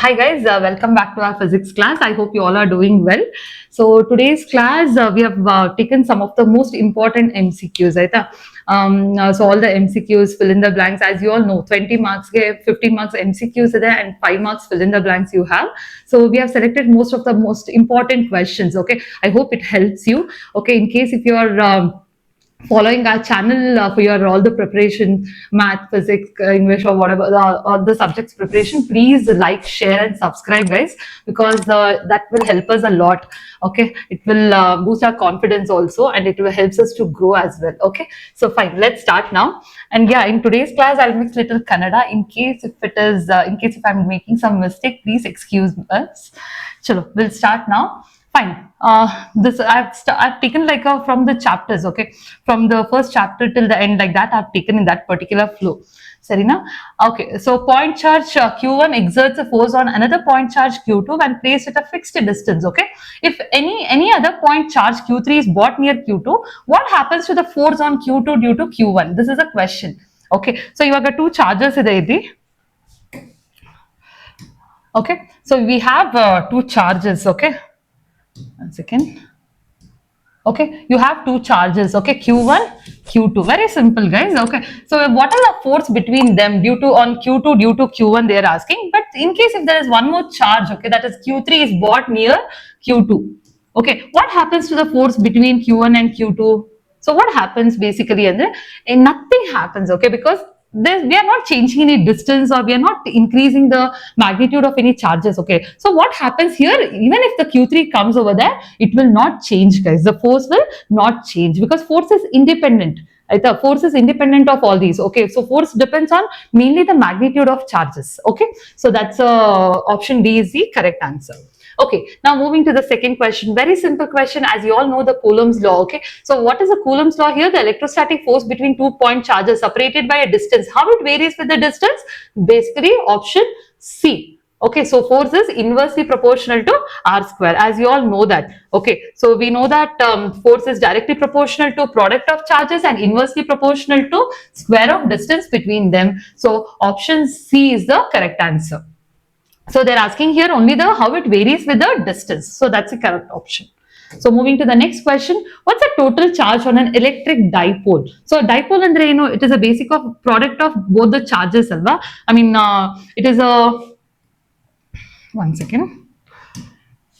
Hi guys, welcome back to our physics class. I hope you all are doing well. So today's class we have taken some of the most important MCQs. Right? So all the MCQs, fill in the blanks. As you all know, 20 marks, 15 marks MCQs are there and 5 marks fill in the blanks you have. So we have selected most of the most important questions. Okay, I hope it helps you. Okay, in case if you are following our channel for your all the preparation, math, physics, English, or whatever all the subjects preparation, please like, share and subscribe guys, because that will help us a lot. Okay, it will boost our confidence also, and it will helps us to grow as well. Okay, so fine, let's start now. And yeah, in today's class I'll mix little Kannada in case if it is in case if I'm making some mistake, please excuse us. Chalo, we'll start now. Fine. This I've taken like from the chapters, okay, from the first chapter till the end, like that I've taken in that particular flow. Sarina? Okay, so point charge Q1 exerts a force on another point charge Q2 when placed at a fixed distance. Okay, if any other point charge Q3 is brought near Q2, what happens to the force on Q2 due to Q1? This is a question. Okay, so you have got two charges there. Okay, so we have two charges. Okay. 1 second. Okay, you have two charges. Okay, Q1, Q2. Very simple, guys. Okay, so what are the force between them due to on Q2 due to Q1? They are asking. But in case if there is one more charge, okay, that is Q3 is brought near Q2. Okay, what happens to the force between Q1 and Q2? So what happens basically, and nothing happens. Okay, because we are not changing any distance or we are not increasing the magnitude of any charges. Okay, so what happens here, even if the Q3 comes over there, it will not change guys, the force will not change because force is independent. Right? The force is independent of all these. Okay, so force depends on mainly the magnitude of charges. Okay, so that's option D is the correct answer. Okay, now moving to the second question. Very simple question. As you all know, the Coulomb's law. Okay, so what is the Coulomb's law here? The electrostatic force between 2-point charges separated by a distance. How it varies with the distance? Basically, option C. Okay, so force is inversely proportional to R square, as you all know that. Okay, so we know that force is directly proportional to product of charges and inversely proportional to square of distance between them. So option C is the correct answer. So they're asking here only the how it varies with the distance. So that's the correct option. So moving to the next question, what's the total charge on an electric dipole? So dipole andre it is a basic of product of both the charges, alva. I mean, it is a 1 second.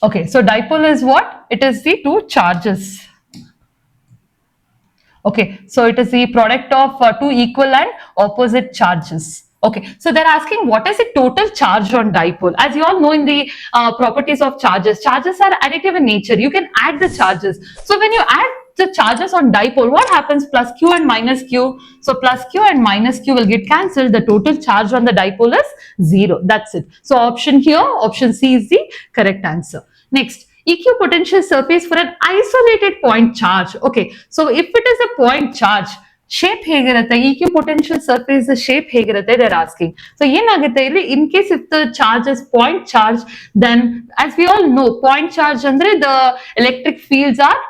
Okay, so dipole is what? It is the two charges. Okay, so it is the product of two equal and opposite charges. Okay, so they're asking what is the total charge on dipole? As you all know in the properties of charges, charges are additive in nature. You can add the charges. So when you add the charges on dipole, what happens? Plus Q and minus Q. So plus Q and minus Q will get cancelled. The total charge on the dipole is 0. That's it. So option here, option C is the correct answer. Next. Equipotential surface for an isolated point charge. Okay, so if it is a point charge, shape ಹೇಗಿರುತ್ತೆ, equipotential surface shape ಹೇಗಿರುತ್ತೆ, they're asking. So ಏನಾಗುತ್ತೆ ಇಲ್ಲಿ, in case if the charge is point charge, then as we all know, point charge ಅಂದ್ರೆ the electric fields are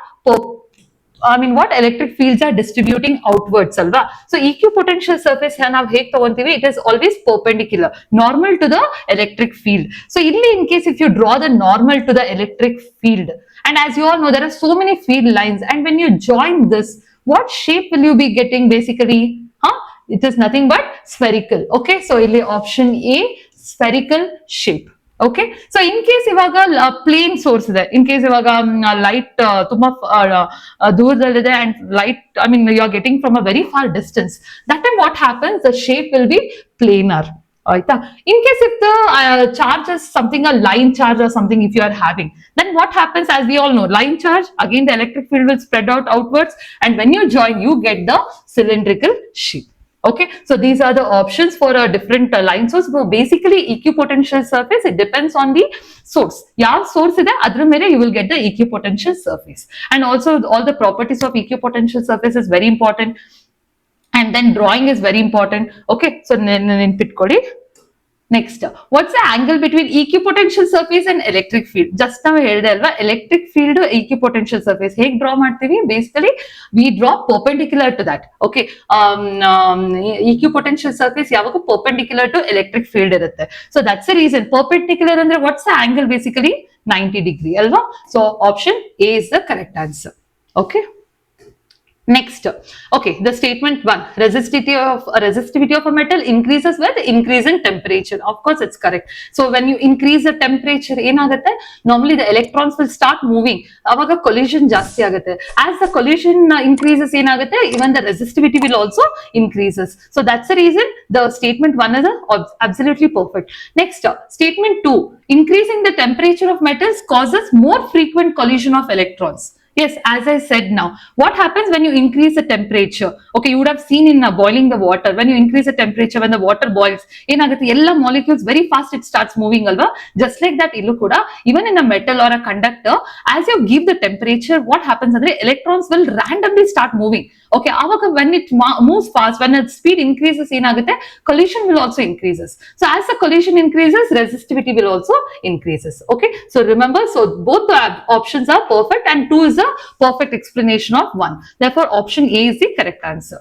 what electric fields are distributing outwards alva. So equipotential surface ನಾವು ಹೇಗೆ ತಗೊಂತೀವಿ, it is always perpendicular, normal to the electric field. So ಇಲ್ಲಿ in case if you draw the normal to the electric field, and as you all know there are so many field lines, and when you join this, what shape will you be getting basically? It is nothing but spherical. Okay, so ಇಲ್ಲಿ option A, spherical shape. Okay, so in case ivaga plain source ಇದೆ, in case ivaga light ತುಂಬಾ ದೂರದಲ್ಲಿದೆ and light, I mean you are getting from a very far distance, that time what happens, the shape will be planar. In case if the charge is something a line charge or something if you are having, then what happens, as we all know, line charge, again the electric field will spread out outwards, and when you join you get the cylindrical shape. Okay, so these are the options for a different line source. So basically equipotential surface, it depends on the source. Yav source ide adra mere you will get the equipotential surface, and also all the properties of equipotential surface is very important, and then drawing is very important. Okay, so ನೆನ್ಪಿಟ್ಕೊಳ್ಳಿ. Next, what's the angle between equipotential surface and electric field? Just now ಹೇಳಿದೆ ಅಲ್ವಾ, electric field equipotential surface ಹೇಗೆ draw ಮಾಡ್ತೀವಿ? Basically, we draw perpendicular to that. Okay, equipotential surface ಯಾವಾಗ perpendicular to electric field ಇರುತ್ತೆ. So that's the reason. Perpendicular ಅಂದ್ರೆ what's the angle basically? 90 degree ಅಲ್ವಾ? So option A is the correct answer. Okay. Next, okay, the statement 1, resistivity of a metal increases with increase in temperature. Of course, it's correct. So when you increase the temperature, ಏನಾಗುತ್ತೆ? Normally the electrons will start moving. ಅವಾಗ collision ಜಾಸ್ತಿ ಆಗುತ್ತೆ. As the collision increases, ಏನಾಗುತ್ತೆ? Even the resistivity will also increases. So that's the reason the statement 1 is absolutely perfect. Next, statement 2, increasing the temperature of metals causes more frequent collision of electrons. Yes, as I said now, what happens when you increase the temperature? Okay, you would have seen in boiling the water, when you increase the temperature, when the water boils, ಏನಾಗುತ್ತೆ? ಎಲ್ಲ molecules very fast it starts moving ಅಲ್ವಾ? Just like that, illu kuda, even in a metal or a conductor, as you give the temperature, what happens andre electrons will randomly start moving. Okay, aವಾಗ when it moves fast, when its speed increases, ಏನಾಗುತ್ತೆ? Collision will also increases. So as the collision increases, resistivity will also increases. Okay, so remember, so both the options are perfect and 2 is a perfect explanation of 1. Therefore, option A is the correct answer.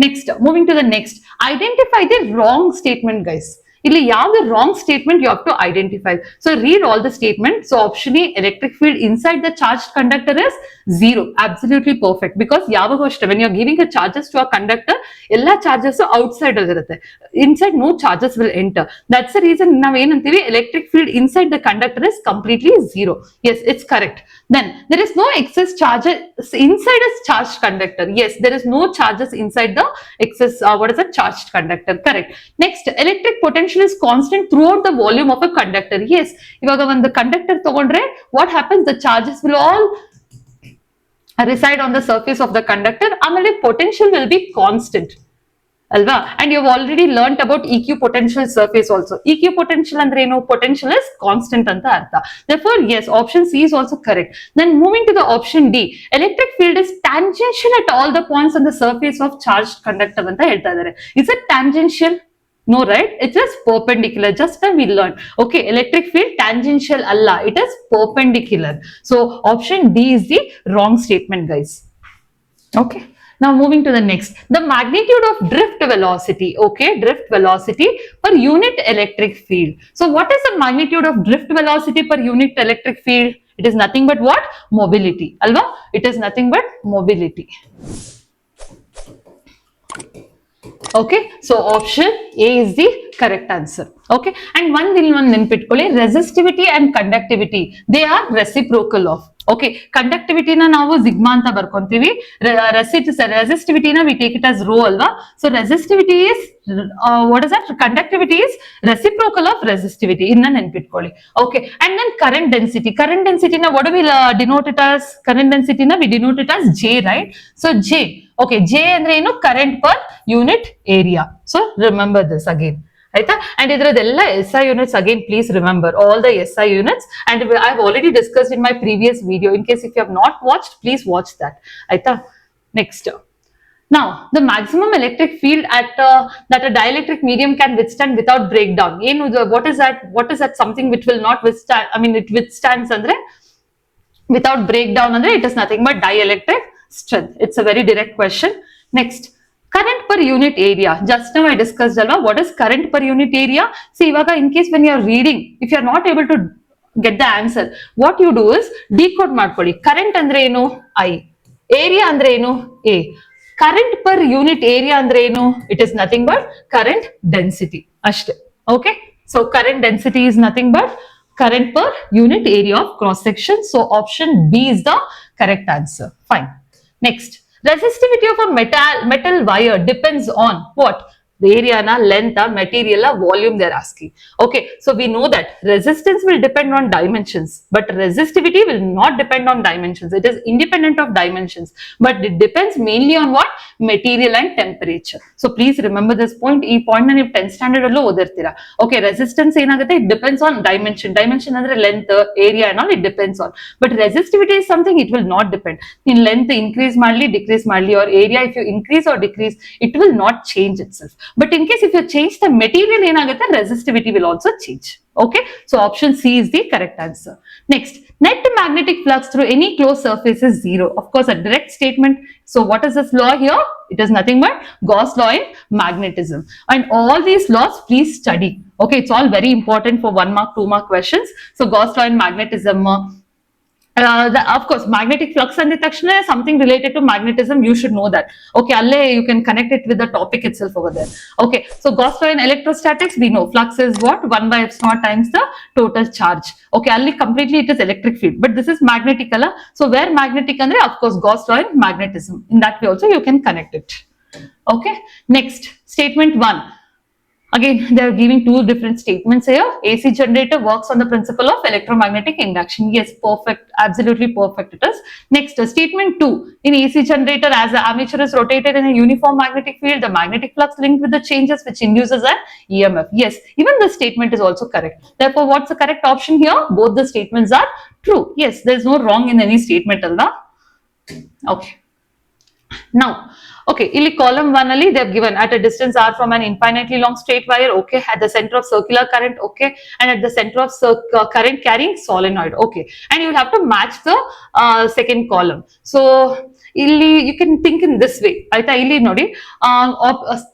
Next, moving to the next, identify the wrong statement, guys. ಇಲ್ಲಿ ಯಾವ್ದು wrong statement you have to identify. So read all the statement. So option A, electric field inside the charged conductor is 0. Absolutely perfect. Because ಯಾವಾಗೂ ಅಷ್ಟೇ, when you're giving a charges to a conductor, ಎಲ್ಲ charges outside ಆಗಿರುತ್ತೆ. Inside no charges will enter. That's the reason ನಾವು ಏನಂತೀವಿ, electric field inside the conductor is completely 0. Yes, it's correct. Then there is no excess charges inside a charged conductor. Yes, there is no charges inside the excess what is a charged conductor. Correct. Next, electric potential is constant throughout the volume of a conductor. Yes, ಇವಾಗ ಒಂದು conductor ತಗೊಂಡ್ರೆ what happens, the charges will all reside on the surface of the conductor. ಆಮೇಲೆ potential will be constant ಅಲ್ವಾ? And you've already learnt about equipotential surface also. Equipotential ಅಂದ್ರೆ ಏನು? Potential is constant ಅಂತ ಅರ್ಥ. Therefore, yes, option C is also correct. Then moving to the option D, electric field is tangential at all the points on the surface of charged conductor ಅಂತ ಹೇಳ್ತಾ ಇದ್ದಾರೆ. Is it tangential? No, right? It is perpendicular. Just now we learned. Okay, electric field tangential alla. It is perpendicular. So option D is the wrong statement, guys. Okay. Now moving to the next, the magnitude of drift velocity. Okay, drift velocity per unit electric field. So what is the magnitude of drift velocity per unit electric field? It is nothing but what? Mobility. Alva? It is nothing but mobility. Okay, so option A is the correct answer. Okay, and one ನೆನ್ಪಿಟ್ಕೊಳ್ಳಿ, resistivity and conductivity, they are reciprocal of. Okay, conductivity na ನಾವು sigma ಅಂತ ಬರ್ಕೊಂತೀವಿ, resistivity na we take it as rho ಅಲ್ವಾ? So resistivity is what is that? Conductivity is reciprocal of resistivity. ಇದನ್ನ ನೆನ್ಪಿಟ್ಕೊಳ್ಳಿ. Okay, and then current density na what do we denote it as? Current density na we denote it as J, right? So J, okay, J ಅಂದ್ರೆ ಏನು? Current per unit area. So remember this again. ಆಯ್ತಾ? And ಇದ್ರದ್ದೆಲ್ಲ SI units again, please remember all the SI units, and I have already discussed in my previous video. In case if you have not watched, please watch that. ಆಯ್ತಾ? Next, now the maximum electric field at that a dielectric medium can withstand without breakdown. ಏನು what is that something which will not withstand, I mean it withstands andre without breakdown andre it is nothing but dielectric strength. It's a very direct question. Next, current per unit area. Just now I discussed alva, what is current per unit area? See, ivaga in case when you are reading, if you are not able to get the answer, what you do is decode ಮಾಡ್ಕೊಳ್ಳಿ. Current ಅಂದ್ರೆ ಏನು? I. Area ಅಂದ್ರೆ ಏನು? A. Current per unit area ಅಂದ್ರೆ ಏನು? It is nothing but current density. ಅಷ್ಟೇ. Okay, so current density is nothing but current per unit area of cross section. So option B is the correct answer. Fine. Next, resistivity of a metal wire depends on what? The area, length, material, volume they are asking. Okay, so we know that resistance will depend on dimensions, but resistivity will not depend on dimensions. It is independent of dimensions, but it depends mainly on what? Material and temperature. So please remember this point. This point na ನೀವು 10th standard allo odirtira. Okay, resistance ಏನಾಗುತ್ತೆ? It depends on dimension. Dimension ಅಂದ್ರೆ length, area and all, it depends on. But resistivity is something it will not depend. In length increase ಮಾಡ್ಲಿ, decrease ಮಾಡ್ಲಿ, or area if you increase or decrease, it will not change itself. But in case if you change the material ಏನಾಗುತ್ತೆ, resistivity will also change. Okay, so option C is the correct answer. Next, net magnetic flux through any closed surface is zero. Of course, a direct statement. So what is this law here? It is nothing but Gauss law in magnetism. And all these laws, please study. Okay, it's all very important for 1 mark, 2 mark questions. So Gauss law in magnetism. Of course, magnetic flux and detection is something related to magnetism. You should know that. Okay, alle you can connect it with the topic itself over there. Okay, so Gauss law in electrostatics, we know flux is what? 1 by epsilon naught times the total charge. Okay, only completely it is electric field, but this is magnetic. So where magnetic andre, of course, Gauss law in magnetism. In that way also you can connect it. Okay, next, statement 1. Again, they are giving two different statements here. AC generator works on the principle of electromagnetic induction. Yes, perfect, absolutely perfect it is. Next, statement 2. In AC generator, as the armature is rotated in a uniform magnetic field, the magnetic flux linked with the changes which induces an EMF. Yes, even this statement is also correct. Therefore, what's the correct option here? Both the statements are true. Yes, there is no wrong in any statement. Okay. Now, okay, ಇಲ್ಲಿ column 1 ಅಲ್ಲಿ they have given at a distance r from an infinitely long straight wire, okay, at the center of circular current, okay, and at the center of current carrying solenoid, okay, and you will have to match the second column. So ಇಲ್ಲಿ you can think in this way, ಆಯ್ತಾ, ಇಲ್ಲಿ ನೋಡಿ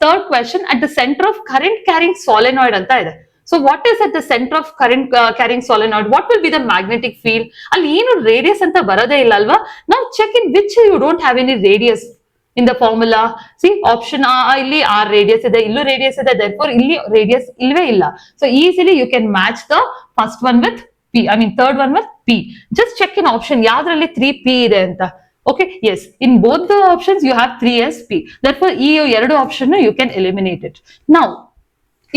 third question, at the center of current carrying solenoid ಅಂತ ಇದೆ. So what is at the center of current carrying solenoid? What will be the magnetic field? ಅಲ್ಲಿ ಏನು radius ಅಂತ ಬರೋದೇ ಇಲ್ಲ ಅಲ್ವಾ? Now check in which you don't have any radius in the formula. See, option ಇಲ್ಲಿ r radius ಇದೆ, ಇಲ್ಲೂ radius ಇದೆ, therefore ಇಲ್ಲಿ radius ಇಲ್ವೇ ಇಲ್ಲ. So easily you can match the first one with p, I mean third one with p. Just check in option ಯಾವ್ದ್ರಲ್ಲಿ 3p ಇದೆ ಅಂತ. Okay, yes, in both the options you have 3s p. Therefore ಈ ಎರಡು option you can eliminate it. Now,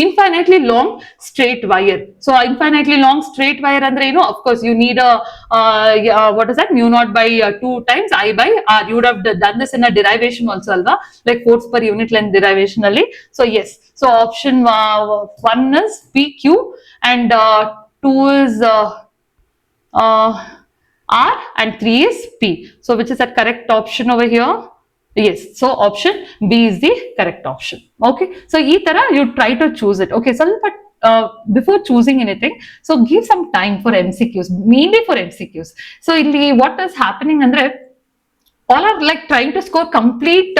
infinitely long straight wire. So infinitely long straight wire andre, you know, of course you need a what is that, mu naught by 2 times I by r. You would have done this in a derivation also alva, like force per unit length derivation alli. So yes, so option 1 is pq and 2 is r and 3 is p. So which is the correct option over here? Yes, so option B is the correct option. Okay, so ee tara you try to choose it. Okay, so but before choosing anything, so give some time for MCQs, mainly for MCQs. So illi what is happening andre, all are like trying to score complete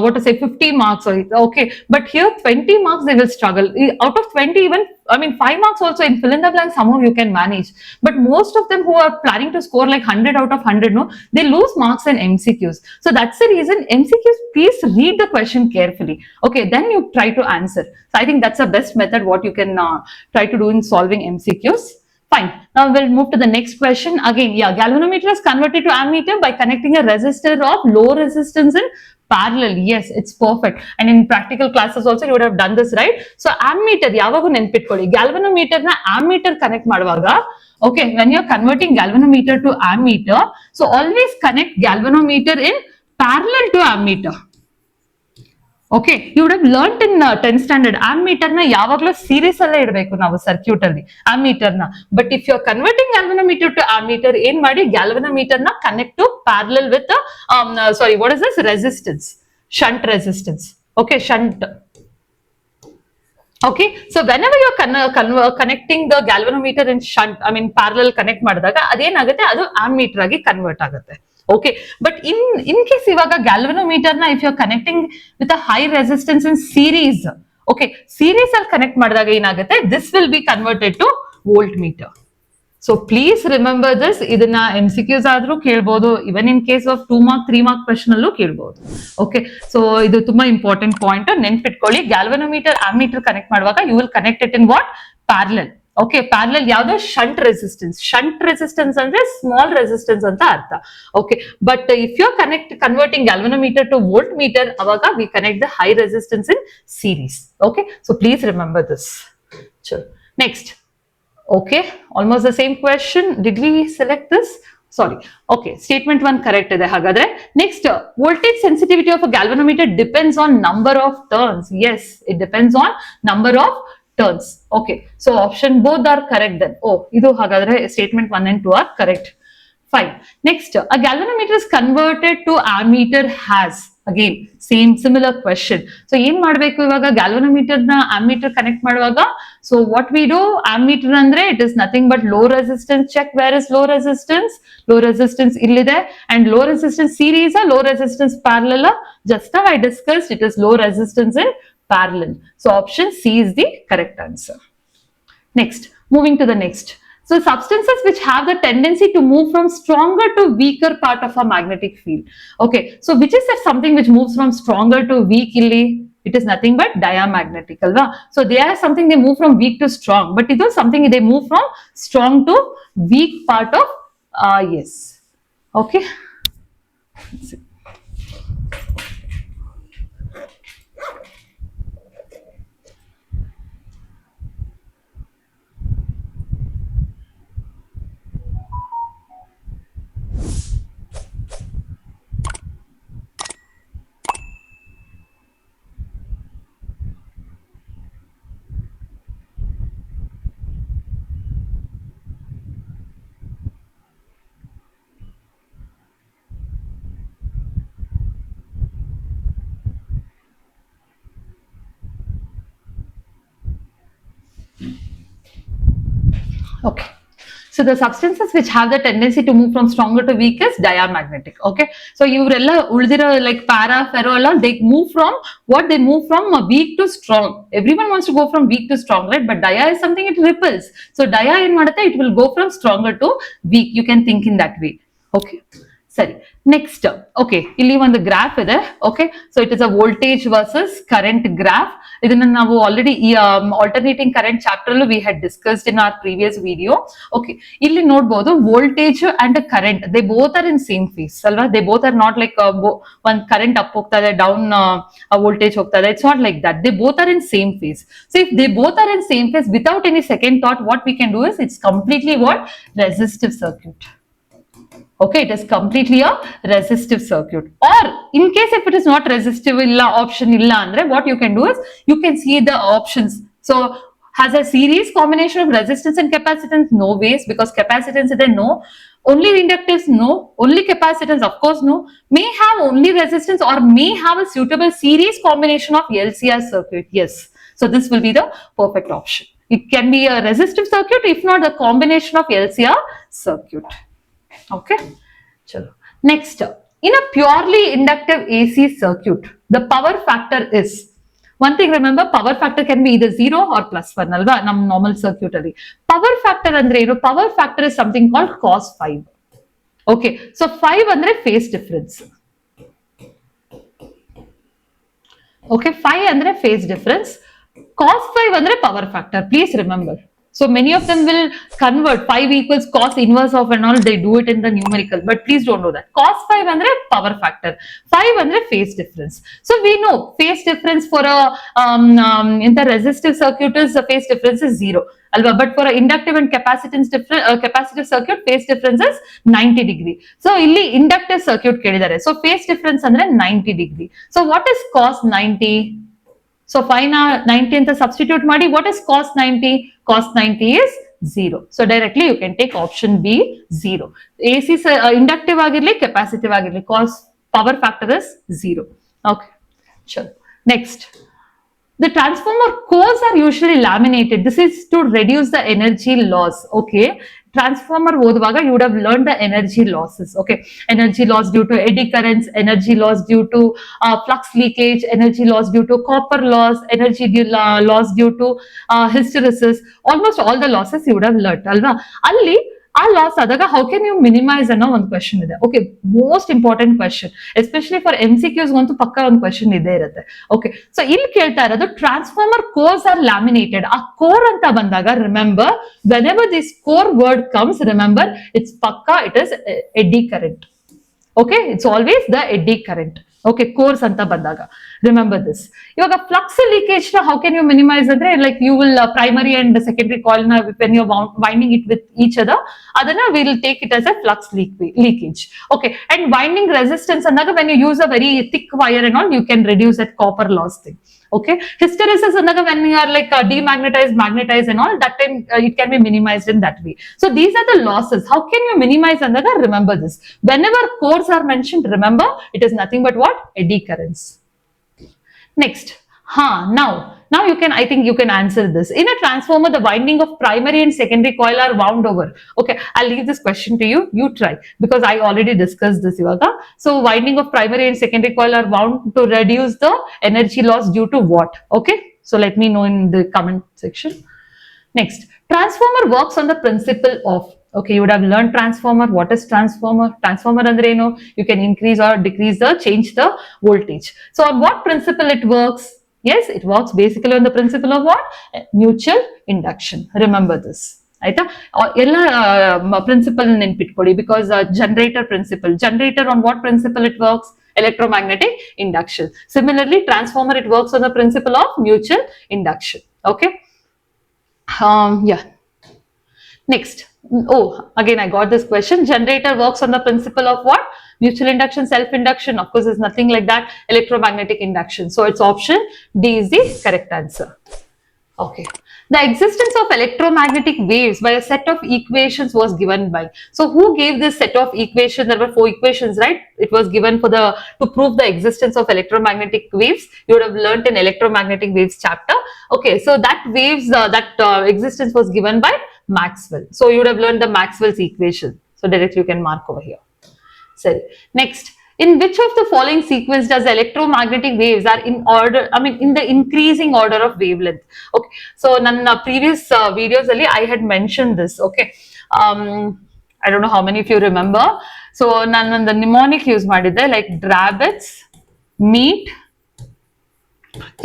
what to say 50 marks, okay, but here 20 marks they will struggle. Out of 20, even I mean 5 marks also in fill in the blank somehow you can manage, but most of them who are planning to score like 100 out of 100, no, they lose marks in MCQs. So that's the reason MCQs, please read the question carefully, okay, then you try to answer. So I think that's the best method what you can try to do in solving MCQs. Fine. Now we'll move to the next question. Again, yeah, galvanometer is converted to ammeter by connecting a resistor of low resistance in parallel. Yes, it's perfect. And in practical classes also you would have done this, right? So ammeter yavagu ನೆನಪಿಟ್ಕೊಳ್ಳಿ, galvanometer na ammeter connect ಮಾಡುವಾಗ, okay, when you're converting galvanometer to ammeter, so always connect galvanometer in parallel to ammeter. Okay, you would have learnt in 10th standard ammeter na yavaglu series alle idbeku ನಾವು circuit ಅಲ್ಲಿ ammeter na. But if you are converting galvanometer to ammeter, ಏನ್ ಮಾಡಿ galvanometer na connect to parallel with the sorry, what is this, resistance, shunt resistance. Okay, shunt. Okay, so whenever you are connecting the galvanometer in shunt, I mean parallel connect ಮಾಡಿದಾಗ ಅದೇನಾಗುತ್ತೆ, ಅದು ammeter ಆಗಿ convert ಆಗುತ್ತೆ. Okay, but in case ivaga galvanometer na if you are connecting with a high resistance in series, okay, series al connect ಮಾಡಿದಾಗ ಏನಾಗುತ್ತೆ, this will be converted to voltmeter. So please remember this. ಇದನ್ನ MCQs ಆದ್ರೂ ಕೇಳಬಹುದು, even in case of 2 mark 3 mark question ಅಲ್ಲೂ ಕೇಳಬಹುದು. Okay, so ಇದು ತುಂಬಾ important point, ನೆನ್ಪಿಟ್ಕೊಳ್ಳಿ. galvanometer ammeter connect ಮಾಡುವಾಗ you will connect it in what, parallel. Okay, parallel ಯಾವುದು, shunt resistance. Shunt resistance ಅಂದ್ರೆ small resistance ಅಂತ ಅರ್ಥ. Okay, but if you are converting galvanometer to voltmeter, ಅವಾಗ we connect the high resistance in series. Okay, so please remember this. Sure. Next. Okay, almost the same question. Did we select this? Sorry. Okay, statement 1 correct ಇದೆ ಹಾಗಾದ್ರೆ. Next, voltage sensitivity of a galvanometer depends on number of turns. Yes, it depends on number of turns. Okay, so option both are correct then. Oh, idu hagadre statement 1 and 2 are correct. Fine. Next, a galvanometer is converted to ammeter has. Again same similar question. So ಏನ್ ಮಾಡ್ಬೇಕು ಇವಾಗ galvanometer ನ ammeter connect ಮಾಡುವಾಗ, so what we do, ammeter ಅಂದ್ರೆ it is nothing but low resistance. Check where is low resistance. Low resistance ಇಲ್ಲಿದೆ, and low resistance series, low resistance parallel. Just now I discussed it is low resistance in parallel. So option C is the correct answer. Next, moving to the next. So substances which have the tendency to move from stronger to weaker part of a magnetic field. Okay, so which is that something which moves from stronger to weak illi? It is nothing but diamagnetic alva. So they are something they move from weak to strong, but it is something they move from strong to weak part of yes. Okay. Let's see. Okay. So the substances which have the tendency to move from stronger to weak is diamagnetic. Okay. So ivrella uldira like para, ferro alla, they move from what? They move from weak to strong. Everyone wants to go from weak to strong, right? But dia is something it repels. So dia in madutte, it will go from stronger to weak. You can think in that way. Okay. Sorry. Next, okay, ಇಲ್ಲಿ ಒಂದು graph ಇದೆ. Okay, so it is a voltage versus current graph. ಇದನ್ನ ನಾವು already ಈ alternating current chapter ಅಲ್ಲೂ we had discussed in our previous video. Okay, ಇಲ್ಲಿ ನೋಡಬಹುದು voltage and current they both are in same phase ಅಲ್ವಾ. They both are not like ಒಂದ್ current up ಹೋಗ್ತಾ ಇದೆ, ಡೌನ್ ವೋಲ್ಟೇಜ್ ಹೋಗ್ತಾ ಇದೆ. It's not like that. They both are in same phase. So if they both are in same phase without any second thought, what we can do is it's completely what? Resistive circuit. Okay, it is completely a resistive circuit. Or in case if it is not resistive illa option illa andre, what you can do is you can see the options. So has a series combination of resistance and capacitance? No ways, because capacitance is there, no. Only inductance? No. Only capacitance? Of course no. May have only resistance or may have a suitable series combination of LCR circuit. Yes. So this will be the perfect option. It can be a resistive circuit, if not a combination of LCR circuit. Okay, chalo. Next, in a purely inductive AC circuit, the power factor is, one thing remember, power factor can be either 0 or +1 alva nam normal circuit alli. Power factor andre ಏನು? Power factor is something called cos 5. Okay, so 5 andre phase difference. Okay, 5 andre phase difference. Cos 5 andre power factor. Please remember. So many of them will convert 5 equals cos inverse of and all, they do it in the numerical, but please don't know that. Cos 5 andre power factor, 5 andre phase difference. So we know phase difference for a in the resistive circuit is the phase difference is 0 alva, but for a inductive and capacitance capacitive circuit phase difference is 90 degree. So illi inductive circuit kelidare, so phase difference andre 90 degree. So what is cos 90? So 90 ಅಂತ substitute ಮಾಡಿ, what is cos 90? Cos 90 is 0. So directly you can take option B, 0. AC inductive ಆಗಿರ್ಲಿ, capacitive ಆಗಿರ್ಲಿ, cos power factor is 0. Okay, sure. Next, the transformer cores are usually laminated. This is to reduce the energy loss. Okay, transformer ಓದುವಾಗ you would have learned the energy losses. Okay, energy loss due to eddy currents, energy loss due to flux leakage, energy loss due to copper loss, energy loss due to hysteresis. Almost all the losses you would have learned alva. ಅಲ್ಲಿ ಆ loss ಆದಾಗ how can you minimise ಅನ್ನೋ ಒಂದು question ಇದೆ. Okay, most important question, especially for MCQs ಅಂತೂ ಪಕ್ಕ ಒಂದು question ಇದೇ ಇರುತ್ತೆ. ಓಕೆ, ಸೊ ಇಲ್ಲಿ ಕೇಳ್ತಾ ಇರೋದು ಟ್ರಾನ್ಸ್ಫಾರ್ಮರ್ ಕೋರ್ಸ್ ಆರ್ ಲ್ಯಾಮಿನೇಟೆಡ್. ಆ ಕೋರ್ ಅಂತ ಬಂದಾಗ remember, whenever this core word comes, remember it's ಪಕ್ಕ it is eddy current. Okay, it's always the eddy current. Okay, cores ಅಂತ ಬಂದಾಗ ರಿಮೆಂಬರ್ ದಿಸ್. ಇವಾಗ ಫ್ಲಕ್ಸ್ ಲೀಕೇಜ್ ನ ಹೌ ಕ್ಯಾನ್ ಯು ಮಿನಿಮೈಸ್ ಅಂದ್ರೆ, like you will primary and secondary coil ನ when you winding it with each other, ಅದನ್ನ will take it as a flux leakage. Okay, and winding resistance ಅಂದಾಗ when you use a very thick wire and all, you can reduce that copper loss thing. Okay, hysteresis another when you are like demagnetized, magnetized and all, that time it can be minimized in that way. So these are the losses. How can you minimize another? Remember this. Whenever cores are mentioned, remember it is nothing but what? Eddy currents. Next, now you can, I think you can answer this. In a transformer, the winding of primary and secondary coil are wound over. Okay, I'll leave this question to you. You try, because I already discussed this, Yoga. So winding of primary and secondary coil are wound to reduce the energy loss due to what? Okay, so let me know in the comment section. Next, transformer works on the principle of, okay, you would have learned transformer. What is transformer? Transformer andre eno, you can increase or decrease the, change the voltage. So on what principle it works? Yes, it works basically on the principle of what? Mutual induction. Remember this. ಆಯ್ತಾ, ಎಲ್ಲ principle ನೆನ್ಪಿಟ್ಕೊಳ್ಳಿ, because generator principle, generator on what principle it works? Electromagnetic induction. Similarly, transformer, it works on the principle of mutual induction. Okay. Yeah. Next. Oh, again I got this question. Generator works on the principle of what? Mutual induction, self-induction. Of course, there's nothing like that. Electromagnetic induction. So it's option D is the correct answer. Okay. The existence of electromagnetic waves by a set of equations was given by. So who gave this set of equations? There were 4 equations, right? It was given for the, to prove the existence of electromagnetic waves. You would have learnt in electromagnetic waves chapter. Okay, so that waves, existence was given by Maxwell. So you would have learned the Maxwell's equation. So directly you can mark over here. So next, in which of the following sequence does electromagnetic waves are in order, I mean in the increasing order of wavelength? Okay, so ನನ್ನ previous videos ಅಲ್ಲಿ I had mentioned this. Okay, I don't know how many of you remember. So ನಾನು ಒಂದು mnemonic use ಮಾಡಿದ್ದೆ, like rabbits meet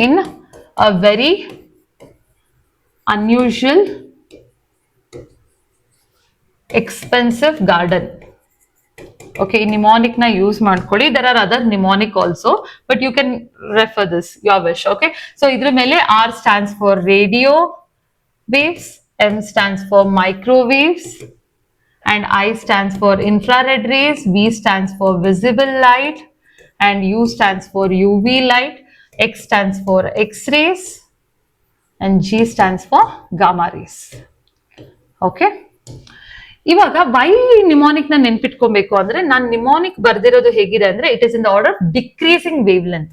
in a very unusual expensive garden. Okay, mnemonic na use ಮಾಡ್ಕೊಳ್ಳಿ. There are other mnemonic also, but you can refer this, your wish. Okay, so idra mele R stands for radio waves, M stands for microwaves, and I stands for infrared rays, V stands for visible light, and U stands for UV light, X stands for X-rays, and G stands for gamma rays. Okay. ಇವಾಗ why mnemonic ನ ನೆನ್ಪಿಟ್ಕೊಬೇಕು ಅಂದ್ರೆ, ನಾನು mnemonic ಬರ್ದಿರೋದು ಹೇಗಿದೆ ಅಂದ್ರೆ, it is in the order of decreasing wavelength.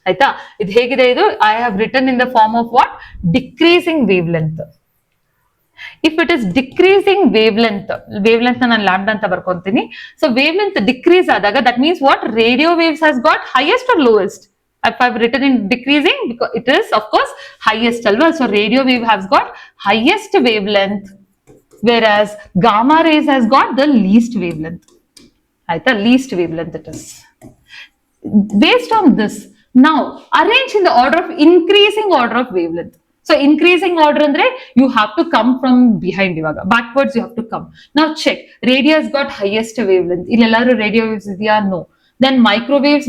ಆಯ್ತಾ, ಇದು ಹೇಗಿದೆ, ಇದು I have written in the form of what? Decreasing wavelength. If it is decreasing wavelength ನಾನು ಲ್ಯಾಂಬ್ಡಾ ಅಂತ ಬರ್ಕೊಂತೀನಿ. ಸೊ ವೇವ್ ಲೆಂತ್ ಡಿಕ್ರೀಸ್ ಆದಾಗ that means what? Radio waves has got highest or lowest? If I've written in decreasing, because it is of course highest alwa. So radio wave has got highest wavelength, whereas gamma rays has got the least wavelength. Right, the least wavelength it is. Based on this, now arrange in the order of increasing order of wavelength. So increasing order andre, you have to come from behind, ivaga backwards you have to come. Now check, radio has got highest wavelength. Illelaru radio waves idya? No. Then microwaves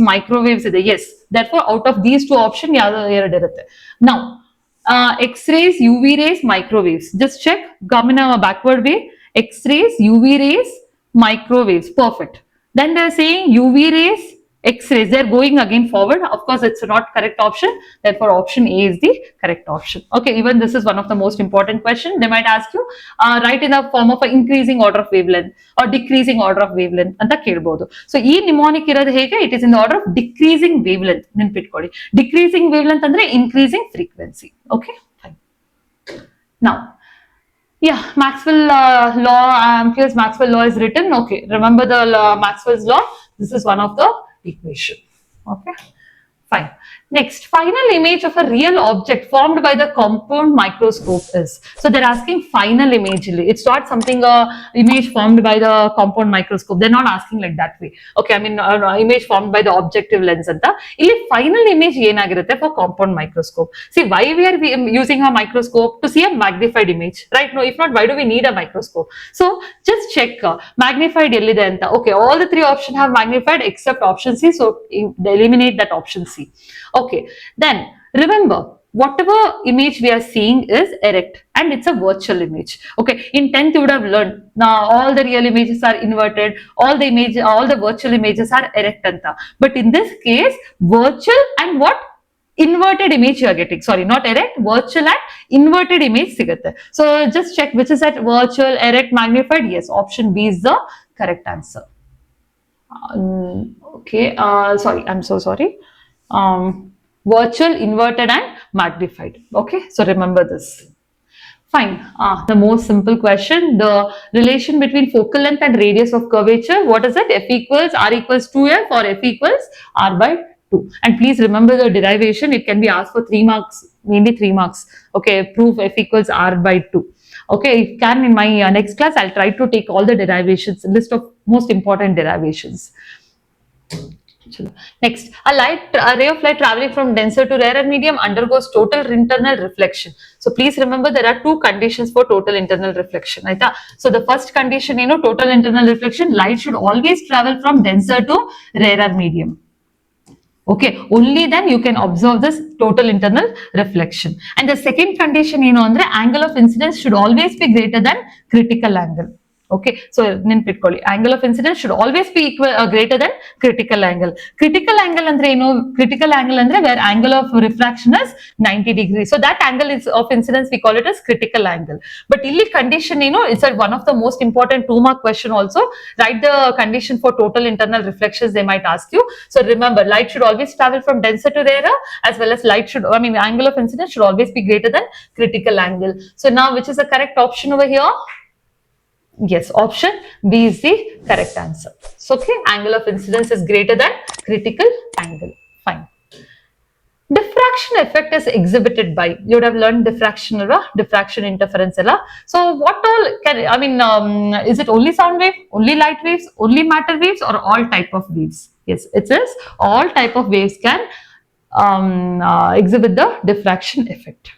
ide? Yes. Therefore out of these two options yadu eradu irutte. Now X-rays, UV rays, microwaves. Just check. Come in a backward way. X-rays, UV rays, microwaves. Perfect. Then they are saying UV rays, X-rays. They are going again forward. Of course, it's not correct option. Therefore, option A is the correct option. Okay. Even this is one of the most important question. They might ask you, write in the form of an increasing order of wavelength or decreasing order of wavelength. Anta kelbodu. So, ee mnemonic iradu hege? It is in the order of decreasing wavelength. Nenpitkolli. Decreasing wavelength andre increasing frequency. Okay. Fine. Now, yeah, Maxwell law, Ampere's Maxwell law is written. Okay. Remember the Maxwell's law? This is one of the equation. Okay, fine. Next, final image of a real object formed by the compound microscope is. So they're asking final image. It's not something image formed by the compound microscope. They're not asking like that way. Okay, I mean image formed by the objective lens anta. Illi final image enagirutte for compound microscope. See, why we are using a microscope? To see a magnified image, right? No, if not, why do we need a microscope? So just check magnified ellide anta. Okay, all the 3 options have magnified except option C. So eliminate that option C. Okay, then remember, whatever image we are seeing is erect and it's a virtual image. Okay, in 10th you would have learned now all the real images are inverted, all the virtual images are erect anta. But in this case, virtual and what? inverted image you are getting. Sorry, not erect, virtual and inverted image sigutte. So just check which is that virtual, erect, magnified. Yes, option B is the correct answer. Okay, sorry, I'm so sorry. Virtual, inverted and magnified. Okay, so remember this. Fine. The most simple question, the relation between focal length and radius of curvature, what is it? F equals R equals 2F or F equals R by 2. And please remember the derivation, it can be asked for 3 marks, mainly 3 marks. Okay, prove F equals R by 2. Okay, if can in my next class, I'll try to take all the derivations, list of most important derivations. Next, a ray of light traveling from denser to rarer medium undergoes total internal reflection. So please remember there are two conditions for total internal reflection. So the first condition, total internal reflection, light should always travel from denser to rarer medium. Okay, only then you can observe this total internal reflection. And the second condition, angle of incidence should always be greater than critical angle. Okay, so angle of incidence should always be greater than critical angle. Critical angle andre where angle of refraction is 90 degrees. So that angle is of incidence, we call it as critical angle. But illi condition, it's one of the most important 2-mark question also. Write the condition for total internal reflections, they might ask you. So remember, light should always travel from denser to rarer, as well as angle of incidence should always be greater than critical angle. So now which is the correct option over here? Yes, option B is the correct answer. So, okay, angle of incidence is greater than critical angle. Fine. Diffraction effect is exhibited by, you would have learned diffraction, diffraction interference. So, what all is it only sound wave, only light waves, only matter waves, or all type of waves? Yes, it is all type of waves can exhibit the diffraction effect.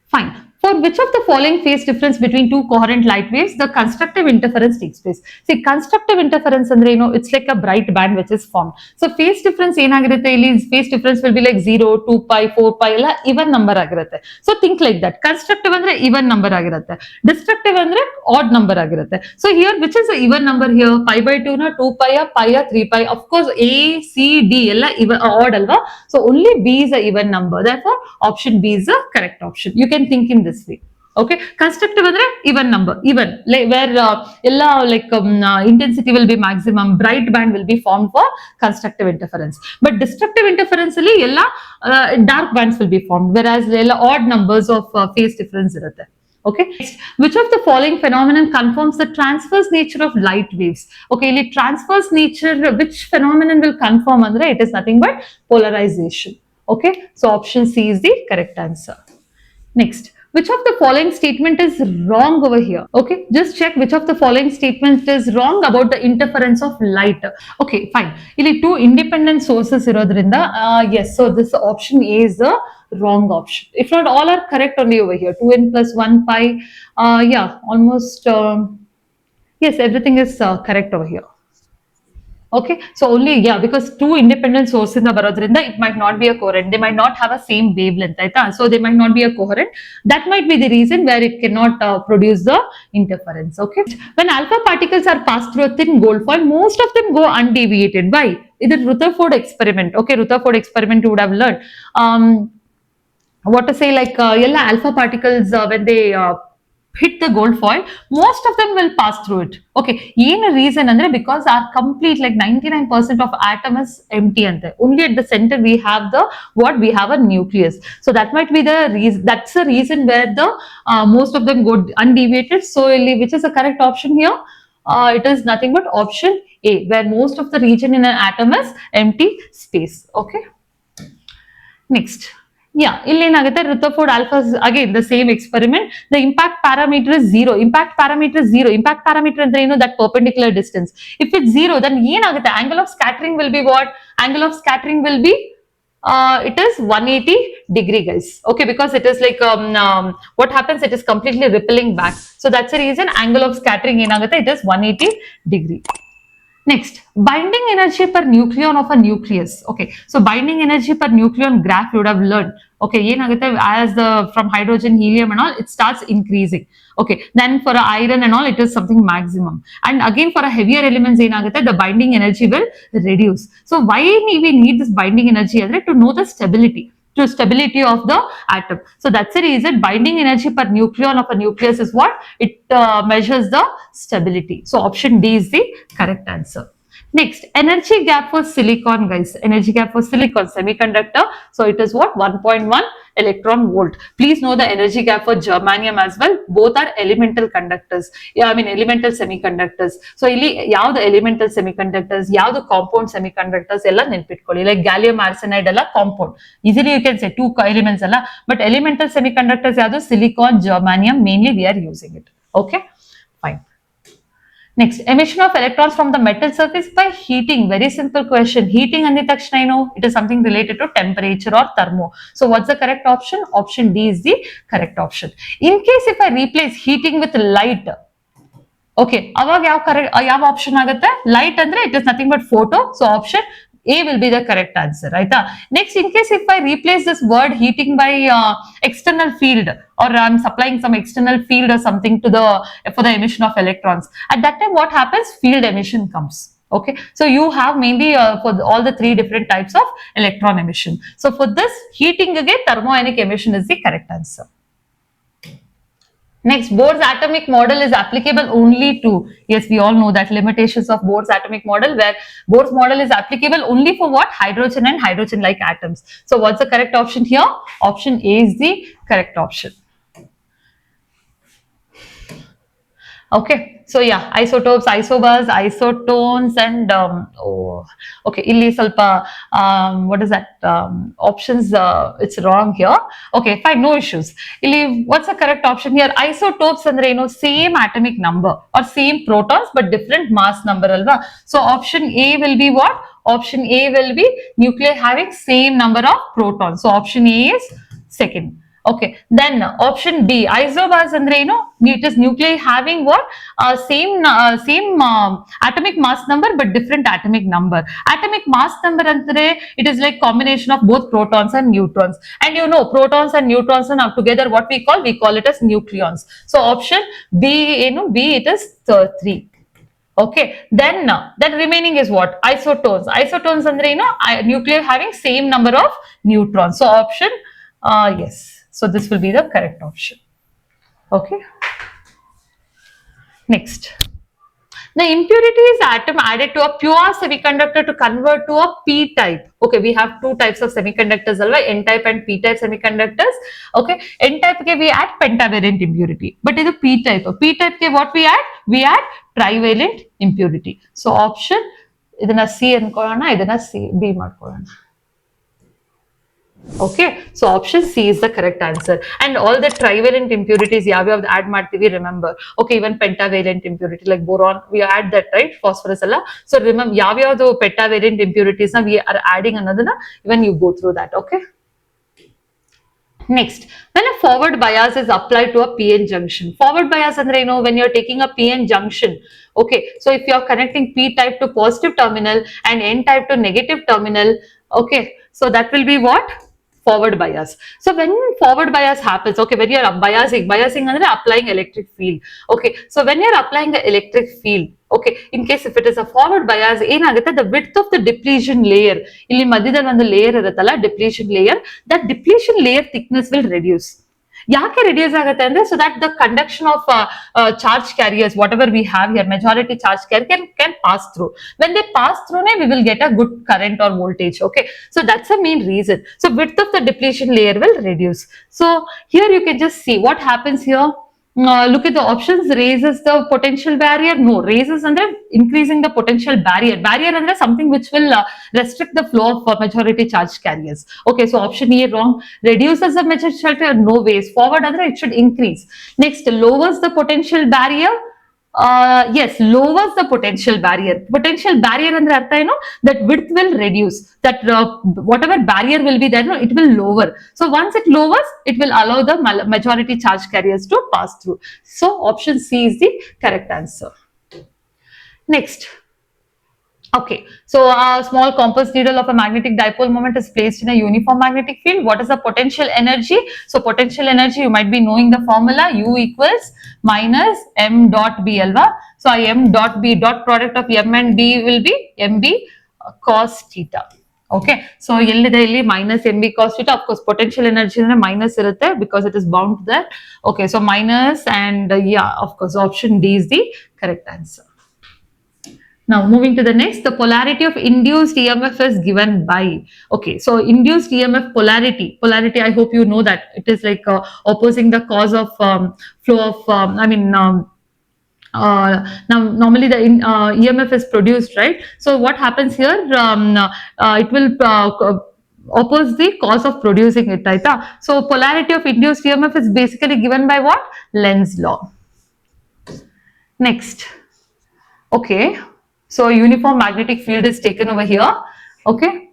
Fine. For which of the following phase difference between two coherent light waves, the constructive interference takes place? See, constructive interference, it's like a bright band which is formed. So, phase difference, phase difference will be like 0, 2 pi, 4 pi, even number agirate. So, think like that. Constructive even number agirate. Destructive odd number agirate. So, here, which is the even number here? Pi by 2, 2 pi, 3 pi. Of course, A, C, D, even odd, alva. So, only B is the even number. Therefore, option B is the correct option. You can think in this way. Okay, constructive even number, even where intensity will be maximum, bright band will be formed for constructive interference. But destructive interference dark bands will be formed, whereas odd numbers of phase difference irutte. Okay, next, which of the following phenomenon confirms the transverse nature of light waves? Okay, transverse nature, which phenomenon will confirm it is nothing but polarization. Okay, so option C is the correct answer. Next, which of the following statement is wrong over here? Okay, just check which of the following statement is wrong about the interference of light. Okay, fine. ಇಲ್ಲಿ two independent sources ಇರೋದ್ರಿಂದ, yes, so this option A is the wrong option. If not, all are correct only over here. 2n plus 1 pi, yeah, almost, yes, everything is correct over here. Okay, so only, yeah, because two independent sources in the barodrinda, it might not be a coherent. They might not have a same wavelength, so they might not be a coherent. That might be the reason where it cannot produce the interference. Okay, when alpha particles are passed through a thin gold foil, most of them go undeviated. Why? It is Rutherford experiment. Okay, Rutherford experiment you would have learned. What to say, like alpha particles when they hit the gold foil, most of them will pass through it. Okay, ಏನು reason andre because our complete like 99% of atom is empty ante. Only at the center we have we have a nucleus. So that might be the reason. That's the reason where the most of them go undeviated. So which is the correct option here? It is nothing but option A, where most of the region in an atom is empty space. Okay. Next. Yeah, Rutherford alpha is again the same experiment. The impact parameter is 0. Impact parameter is 0. Impact parameter is that perpendicular distance. If it's 0, then angle of scattering will be what? Angle of scattering will be it is 180 degree, guys. Okay, because it is like what happens? It is completely rippling back. So that's the reason angle of scattering it is 180 degree. Next, binding energy per nucleon of a nucleus. Okay, so binding energy per nucleon graph you would have learned. Okay, as the from hydrogen, helium and all, it starts increasing. Okay, then for iron and all, it is something maximum. And again for a heavier elements, the binding energy will reduce. So why we need this binding energy? To know the stability of the atom. So that's the reason binding energy per nucleon of a nucleus is what? It measures the stability. So option D is the correct answer. Next, energy gap for silicon, guys. Energy gap for silicon semiconductor. So it is what? 1.1 electron volt. Please know the energy gap for germanium as well. Both are elemental conductors. Elemental semiconductors. So yav the elemental semiconductors, yav the compound semiconductors ella ನೆನಪಿಟ್ಕೊಳ್ಳಿ. Like gallium arsenide ella compound. Easily you can say two elements ella. But elemental semiconductors yavdu silicon, germanium mainly we are using it. Okay, fine. Next, emission of electrons from the metal surface by heating. Very simple question. Heating and I know it is something related to temperature or thermo. So what's the correct option? Option D is the correct option. In case if I replace heating with light, okay, ಅವಾಗ ಯಾವ option ಆಗುತ್ತೆ? Light ಅಂದ್ರೆ it is nothing but photo. So option A will be the correct answer, right? Next, in case if I replace this word heating by external field, or I'm supplying some external field or something to for the emission of electrons, at that time what happens? Field emission comes. Okay, so you have mainly for all the three different types of electron emission. So for this heating again, thermoionic emission is the correct answer. Next, Bohr's atomic model is applicable only to, yes, we all know that limitations of Bohr's atomic model, where Bohr's model is applicable only for what? Hydrogen and hydrogen-like atoms. So what's the correct option here? Option A is the correct option. Okay, so yeah, isotopes, isobars, isotones, and okay, illi salpa what is that? Options, it's wrong here. Okay, fine, no issues. Illi, what's the correct option here? Isotopes andre same atomic number or same protons but different mass number alva. So option A will be what? Option A will be nuclei having same number of protons. So option A is second. Okay, then option B, isobars andre it is nuclei having what? Same atomic mass number but different atomic number. Atomic mass number andre it is like combination of both protons and neutrons, and protons and neutrons are together what we call it as nucleons. So option B, B it is 3. Okay, then remaining is what? Isotones. Isotones andre nuclei having same number of neutrons. So option yes. So this will be the correct option. Okay. Next. The impurity is atom added to a pure semiconductor to convert to a p-type. Okay, we have two types of semiconductors, n-type and p-type semiconductors. Okay, n-type ke we add pentavalent impurity, but in the p-type ke what we add? We add trivalent impurity. So option idana C ankolana, idana C B madkolana. Okay, so option C is the correct answer. And all the trivalent impurities yav add ಮಾಡ್ತೀವಿ, remember. Okay, even pentavalent impurity like boron, we add that, right? Phosphorus alla. So remember yav pentavalent impurities we are adding another, even you go through that. Okay. Next, when a forward bias is applied to a PN junction. Forward bias andre when you're taking a PN junction. Okay, so if you're connecting P type to positive terminal and N type to negative terminal, okay, so that will be what? Forward bias. So when forward bias happens, okay, when you're biasing andre applying electric field. Okay, so when you're applying the electric field, okay, in case if it is a forward bias, ಏನಾಗುತ್ತೆ, the width of the depletion layer, ಇಲ್ಲಿ ಮಧ್ಯದಲ್ಲಿ ಒಂದು layer ಇರುತ್ತಲ್ಲ, depletion layer, that depletion layer thickness will reduce. ಯಾಕೆ reduce ಆಗುತ್ತೆ ಅಂದ್ರೆ, so that the conduction of charge carriers, whatever we have here, majority charge carrier can pass through. When they pass through, we will get a good current or voltage. Okay, so that's the main reason. So width of the depletion layer will reduce. So here you can just see what happens here. Look at the options. Raises the potential barrier. No, raises under increasing the potential barrier. Barrier under something which will restrict the flow of majority charge carriers. Okay, so option E wrong. Reduces the major shelter. No ways. Forward under it should increase. Next, lowers the potential barrier. Yes, lowers the potential barrier. Potential barrier andre artha that width will reduce. That whatever barrier will be there, it will lower. So once it lowers, it will allow the majority charge carriers to pass through. So option C is the correct answer. Next, Okay, so a small compass needle of a magnetic dipole moment is placed in a uniform magnetic field. What is the potential energy? So potential energy, you might be knowing the formula, U equals minus M dot B alva. So M dot B dot product of M and B will be MB cos theta. Okay, so ಎಲ್ಲಿದೆ ಇಲ್ಲಿ minus MB cos theta. Of course, potential energy ಅಂದ್ರೆ minus ಇರುತ್ತೆ because it is bound there. Okay, so minus and yeah, of course, option D is the correct answer. Now moving to the next, the polarity of induced EMF is given by. Okay, so induced EMF polarity. Polarity, I hope you know that it is like opposing the cause of flow of. Now normally the EMF is produced, right? So what happens here? It will oppose the cause of producing it, right? So polarity of induced EMF is basically given by what? Lenz's law. Next. Okay, so uniform magnetic field is taken over here. Okay,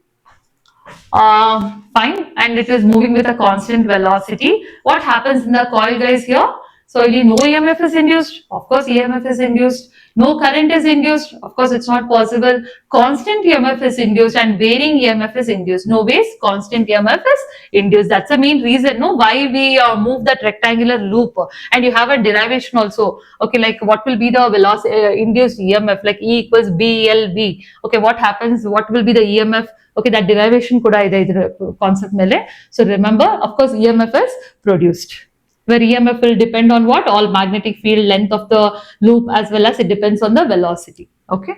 fine, and it is moving with a constant velocity. What happens in the coil, guys, here? So no EMF is induced. Of course, EMF is induced. No current is induced. Of course, it's not possible. Constant EMF is induced and varying EMF is induced. No ways, constant EMF is induced. That's the main reason, no, why we move that rectangular loop. And you have a derivation also. Okay, like what will be the velocity induced EMF? Like E equals BLV. Okay, what happens? What will be the EMF? Okay, that derivation kuda ide idra concept mele. So remember, of course, EMF is produced. Where EMF will depend on what? All magnetic field length of the loop as well as it depends on the velocity. Okay.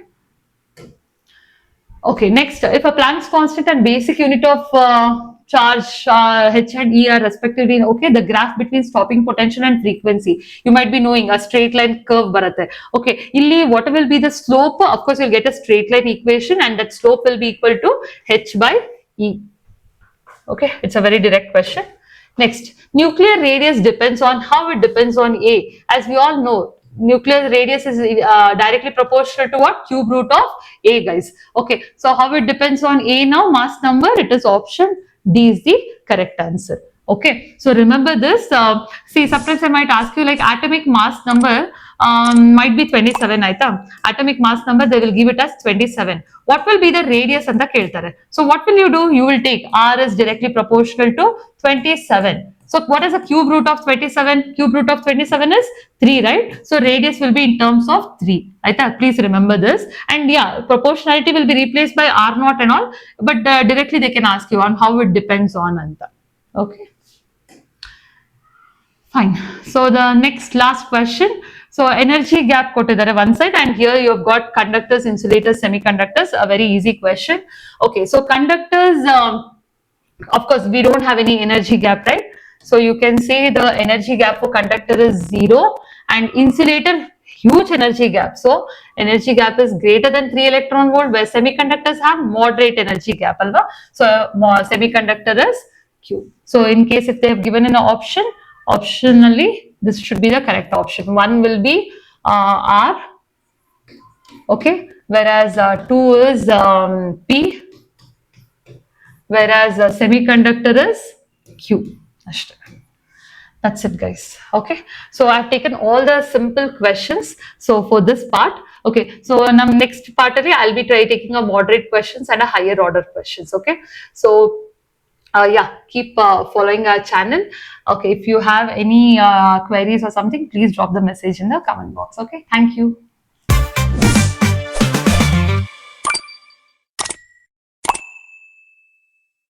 Okay, next, if a Planck's constant and basic unit of charge H and E are respectively, okay, the graph between stopping potential and frequency. You might be knowing a straight line curve baratte. Okay, illi what will be the slope? Of course, you'll get a straight line equation and that slope will be equal to H by E. Okay, it's a very direct question. Next, nuclear radius depends on how it depends on A. As we all know, nuclear radius is directly proportional to what? Cube root of A, guys. Okay, so how it depends on A now? Mass number, it is option D is the correct answer. Okay, so remember this. See, sometimes I might ask you like atomic mass number might be 27. Atomic mass number, they will give it as 27. What will be the radius anta keltare? So what will you do? You will take R is directly proportional to 27. So what is the cube root of 27? Cube root of 27 is 3, right? So radius will be in terms of 3. Please remember this. And yeah, proportionality will be replaced by R naught and all. But directly they can ask you on how it depends on anta. Okay. Fine. So the next last question. So energy gap kottidare one side, and here you have got conductors, insulators, semiconductors. A very easy question. Okay, so conductors, of course, we don't have any energy gap, right? So you can say the energy gap for conductor is 0, and insulator, huge energy gap. So energy gap is greater than 3 electron volt, where semiconductors have moderate energy gap, alva. So semiconductor is Q. So in case if they have given an option, optionally this should be the correct option. One will be R, okay, whereas 2 is P, whereas semiconductor is Q. That's it, guys. Okay, so I've taken all the simple questions. So for this part, okay, so next part I'll be taking a moderate questions and a higher order questions. Okay, so yeah, keep following our channel. Okay, if you have any queries or something, please drop the message in the comment box. Okay, thank you.